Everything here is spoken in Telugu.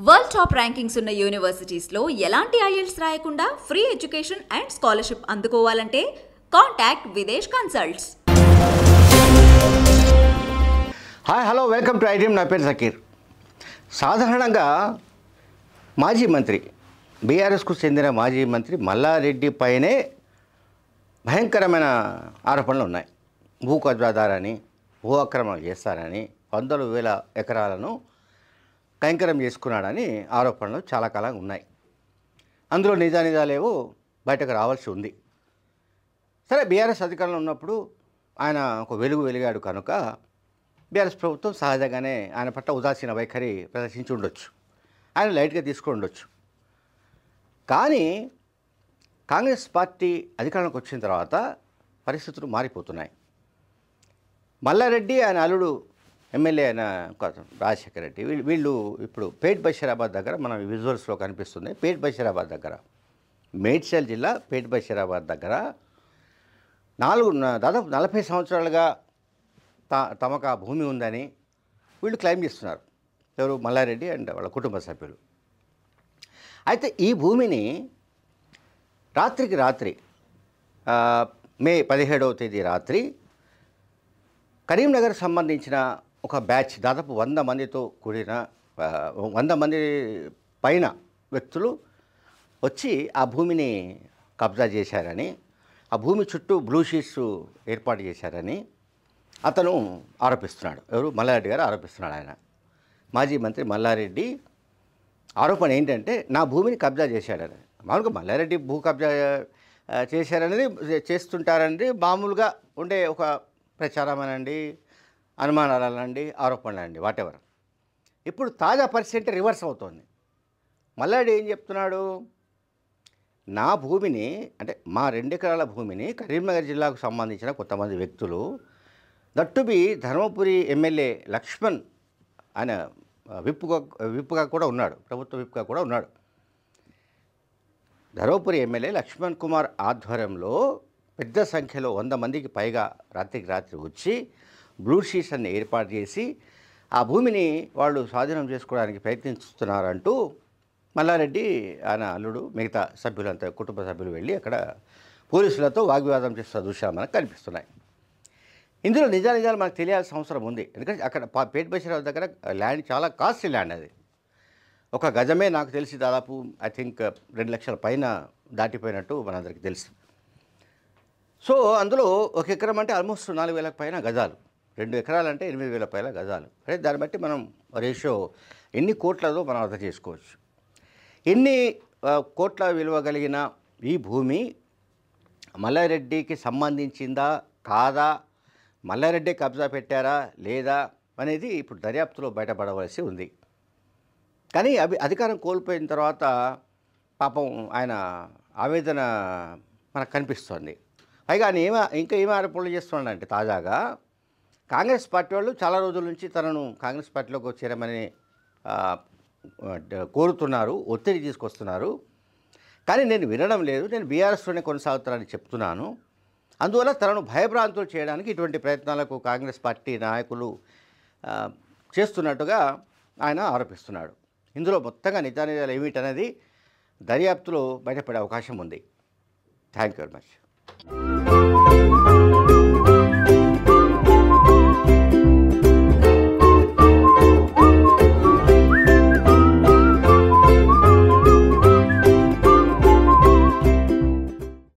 వరల్డ్ టాప్ ర్యాంకింగ్స్ ఉన్న యూనివర్సిటీస్లో ఎలాంటి ఐఎల్స్ రాయకుండా ఫ్రీ ఎడ్యుకేషన్ అండ్ స్కాలర్షిప్ అందుకోవాలంటే contact Videsh consults. Hi hello welcome to iDream. నా పేరు జకీర్. సాధారణంగా మాజీ మంత్రి బీఆర్ఎస్కు చెందిన మాజీ మంత్రి మల్లారెడ్డి పైనే భయంకరమైన ఆరోపణలు ఉన్నాయి. భూ కబ్జాదారని, భూ ఆక్రమణ చేస్తారని, వందల వేల ఎకరాలను కైంకర్యం చేసుకున్నాడని ఆరోపణలు చాలా కాలంగా ఉన్నాయి. అందులో నిజానిజాలేవో బయటకు రావాల్సి ఉంది. సరే, బీఆర్ఎస్ అధికారంలో ఉన్నప్పుడు ఆయన ఒక వెలిగాడు కనుక బీఆర్ఎస్ ప్రభుత్వం సహజంగానే ఆయన పట్ల ఉదాసీన వైఖరి ప్రదర్శించి ఉండొచ్చు, ఆయన లైట్గా తీసుకొని ఉండొచ్చు. కానీ కాంగ్రెస్ పార్టీ అధికారంలోకి వచ్చిన తర్వాత పరిస్థితులు మారిపోతున్నాయి. మల్లారెడ్డి ఆయన అల్లుడు ఎమ్మెల్యే అయిన రాజశేఖర రెడ్డి వీళ్ళు ఇప్పుడు పేట్ బషీరాబాద్ దగ్గర మన విజువల్స్లో కనిపిస్తుంది. పేట్ బషీరాబాద్ దగ్గర, మేడ్చల్ జిల్లా పేట్ బషీరాబాద్ దగ్గర దాదాపు 40 సంవత్సరాలుగా తమకు ఆ భూమి ఉందని వీళ్ళు క్లెయిమ్ చేస్తున్నారు. ఎవరు? మల్లారెడ్డి అండ్ వాళ్ళ కుటుంబ సభ్యులు. అయితే ఈ భూమిని రాత్రికి రాత్రి మే 17వ తేదీ రాత్రి కరీంనగర్ సంబంధించిన ఒక బ్యాచ్ దాదాపు 100 మందితో కూడిన 100 మంది పైన వ్యక్తులు వచ్చి ఆ భూమిని కబ్జా చేశారని, ఆ భూమి చుట్టూ బ్లూ షీట్స్ ఏర్పాటు చేశారని అతను ఆరోపిస్తున్నాడు. ఎవరు? మల్లారెడ్డి గారు ఆరోపిస్తున్నాడు. ఆయన మాజీ మంత్రి మల్లారెడ్డి ఆరోపణ ఏంటంటే నా భూమిని కబ్జా చేశాడని. మామూలుగా మల్లారెడ్డి భూ కబ్జా చేశారనేది చేస్తుంటారనేది మామూలుగా ఉండే ఒక ప్రచారం అనండి, అనుమానాలనండి, ఆరోపణలండి, వాటెవర్. ఇప్పుడు తాజా పరిస్థితి రివర్స్ అవుతోంది. మల్లారెడ్డి ఏం చెప్తున్నాడు? నా భూమిని, అంటే మా 2 ఎకరాల భూమిని కరీంనగర్ జిల్లాకు సంబంధించిన కొంతమంది వ్యక్తులు, దట్టుబి ధర్మపురి ఎమ్మెల్యే లక్ష్మణ్, ఆయన విప్పుగా కూడా ఉన్నాడు, ప్రభుత్వ విప్పుగా కూడా ఉన్నాడు. ధర్మపురి ఎమ్మెల్యే లక్ష్మణ్ కుమార్ ఆధ్వర్యంలో పెద్ద సంఖ్యలో 100 మందికి పైగా రాత్రికి రాత్రి వచ్చి బ్లూ షీట్స్ అన్ని ఏర్పాటు చేసి ఆ భూమిని వాళ్ళు స్వాధీనం చేసుకోవడానికి ప్రయత్నిస్తున్నారంటూ మల్లారెడ్డి, ఆయన అల్లుడు, మిగతా సభ్యులంతా, కుటుంబ సభ్యులు వెళ్ళి అక్కడ పోలీసులతో వాగ్వివాదం చేస్తున్న దృశ్యాలు మనకు కనిపిస్తున్నాయి. ఇందులో నిజాలు మనకు తెలియాల్సిన అవసరం ఉంది. ఎందుకంటే అక్కడ పేట్ బషీరాబాద్ దగ్గర ల్యాండ్ చాలా కాస్ట్లీ ల్యాండ్. అది ఒక గజమే నాకు తెలిసి దాదాపు ఐ థింక్ 2 లక్షల పైన దాటిపోయినట్టు మనందరికీ తెలుసు. సో అందులో 1 ఎకరం అంటే ఆల్మోస్ట్ 4,000 పైన గజాలు, 2 ఎకరాలంటే 8,000 పైన గజాలు. అంటే దాన్ని బట్టి మనం రేషియో ఎన్ని కోట్లదో మనం అర్థం చేసుకోవచ్చు. ఎన్ని కోట్ల విలువ కలిగిన ఈ భూమి మల్లారెడ్డికి సంబంధించిందా కాదా, మల్లారెడ్డి కబ్జా పెట్టారా లేదా అనేది ఇప్పుడు దర్యాప్తులో బయటపడవలసి ఉంది. కానీ అధికారం కోల్పోయిన తర్వాత పాపం ఆయన ఆవేదన మనకు కనిపిస్తోంది. పైగా ఆయన ఇంకా ఏమి ఆరోపణలు చేస్తున్నాడంటే, తాజాగా కాంగ్రెస్ పార్టీ వాళ్ళు చాలా రోజుల నుంచి తనను కాంగ్రెస్ పార్టీలోకి చేరమని కోరుతున్నారు, ఒత్తిడి తీసుకొస్తున్నారు. కానీ నేను వినడం లేదు, నేను బీఆర్ఎస్లోనే కొనసాగుతానని చెప్తున్నాను. అందువల్ల తనను భయభ్రాంతులు చేయడానికి ఇటువంటి ప్రయత్నాలకు కాంగ్రెస్ పార్టీ నాయకులు చేస్తున్నట్టుగా ఆయన ఆరోపిస్తున్నాడు. ఇందులో మొత్తంగా నిజానిజాలు ఏమిటనేది దర్యాప్తులో బయటపడే అవకాశం ఉంది. Thank you very much.